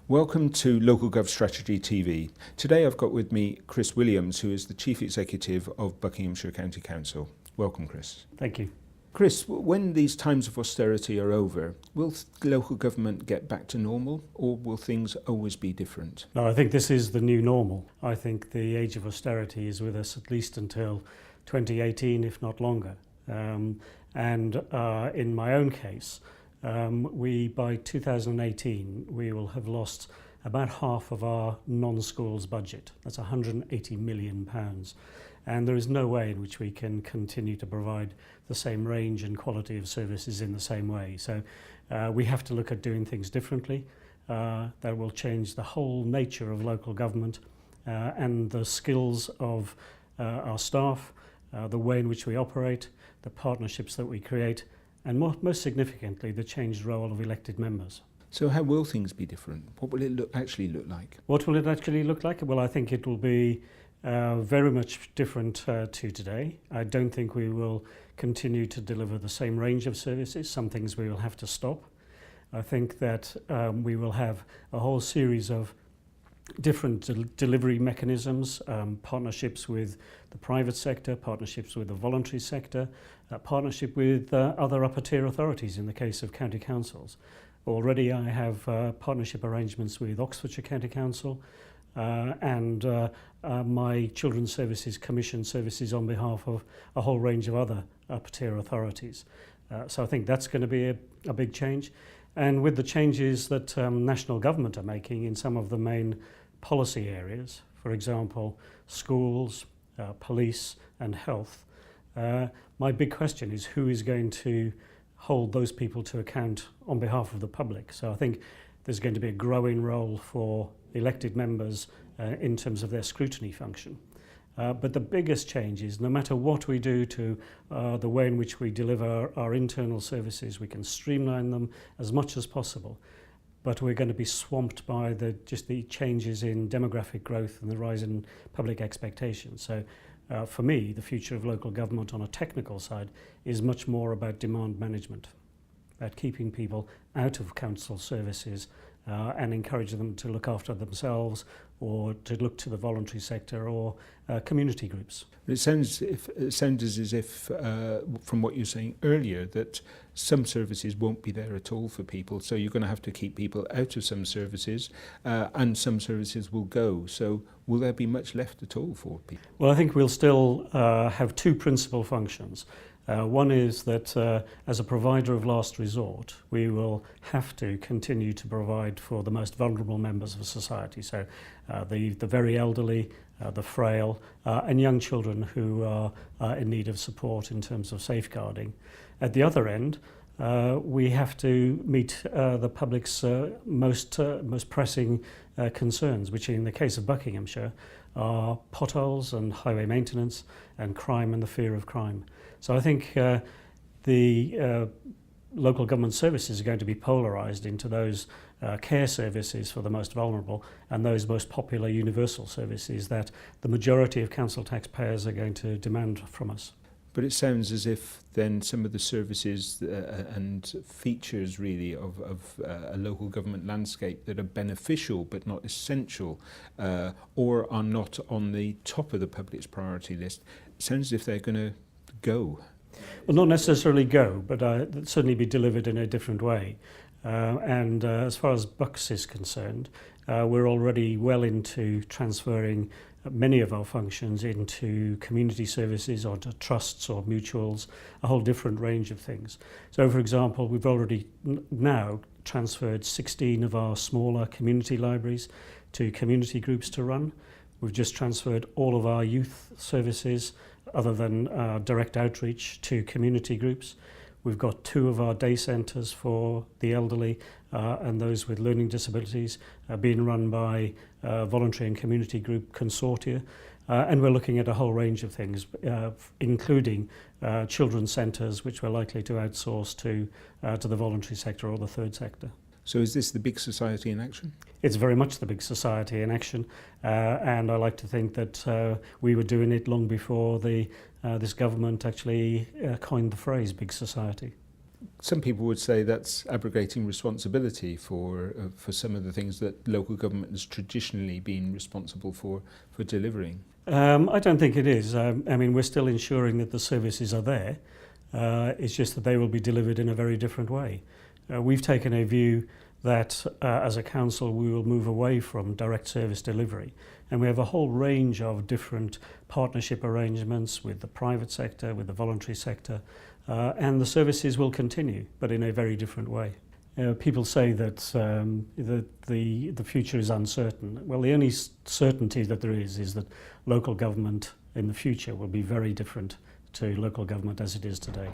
Welcome to Local Gov Strategy TV. Today I've got with me Chris Williams, who is the Chief Executive of Buckinghamshire County Council. Welcome, Chris. Thank you. Chris, when these times of austerity are over, will local government get back to normal, or will things always be different? No, I think this is the new normal. I think the age of austerity is with us at least until 2018, if not longer. In my own case, by 2018, we will have lost about half of our non-schools budget. That's £180 million. And there is no way in which we can continue to provide the same range and quality of services in the same way. So we have to look at doing things differently. That will change the whole nature of local government and the skills of our staff, the way in which we operate, the partnerships that we create, and most significantly, the changed role of elected members. So how will things be different? What will it actually look like? What will it actually look like? Well, I think it will be very much different to today. I don't think we will continue to deliver the same range of services. Some things we will have to stop. I think that we will have a whole series of different delivery mechanisms, partnerships with the private sector, partnerships with the voluntary sector, partnership with other upper tier authorities in the case of county councils. Already I have partnership arrangements with Oxfordshire County Council and my Children's Services Commission services on behalf of a whole range of other upper tier authorities. So I think that's going to be a big change. And with the changes that national government are making in some of the main policy areas, for example, schools, police and health, my big question is who is going to hold those people to account on behalf of the public. So I think there's going to be a growing role for elected members in terms of their scrutiny function. But the biggest change is no matter what we do to the way in which we deliver our internal services, we can streamline them as much as possible. But we're going to be swamped by just the changes in demographic growth and the rise in public expectations. So for me, the future of local government on a technical side is much more about demand management, about keeping people out of council services and encouraging them to look after themselves or to look to the voluntary sector or community groups. It sounds as if, from what you were saying earlier, that some services won't be there at all for people, so you're going to have to keep people out of some services and some services will go. So will there be much left at all for people? Well, I think we'll still have two principal functions. One is that as a provider of last resort, we will have to continue to provide for the most vulnerable members of society, so the very elderly, the frail, and young children who are in need of support in terms of safeguarding. At the other end, we have to meet the public's most pressing concerns, which in the case of Buckinghamshire are potholes and highway maintenance and crime and the fear of crime. So I think the local government services are going to be polarised into those care services for the most vulnerable and those most popular universal services that the majority of council taxpayers are going to demand from us. But it sounds as if then some of the services and features really of a local government landscape that are beneficial but not essential or are not on the top of the public's priority list, it sounds as if they're going to go. Well, not necessarily go, but certainly be delivered in a different way. As far as Bucks is concerned, we're already well into transferring many of our functions into community services or to trusts or mutuals, a whole different range of things. So, for example, we've already now transferred 16 of our smaller community libraries to community groups to run. We've just transferred all of our youth services, other than direct outreach, to community groups. We've got 2 of our day centres for the elderly and those with learning disabilities being run by voluntary and community group consortia. And we're looking at a whole range of things, including children's centres, which we're likely to outsource to the voluntary sector or the third sector. So is this the big society in action? It's very much the big society in action, and I like to think that we were doing it long before this government actually coined the phrase big society. some people would say that's abrogating responsibility for some of the things that local government has traditionally been responsible for delivering. I don't think it is. I mean, we're still ensuring that the services are there. It's just that they will be delivered in a very different way. We've taken a view that as a council we will move away from direct service delivery, and we have a whole range of different partnership arrangements with the private sector, with the voluntary sector, and the services will continue, but in a very different way. People say that the future is uncertain. Well, the only certainty that there is that local government in the future will be very different to local government as it is today.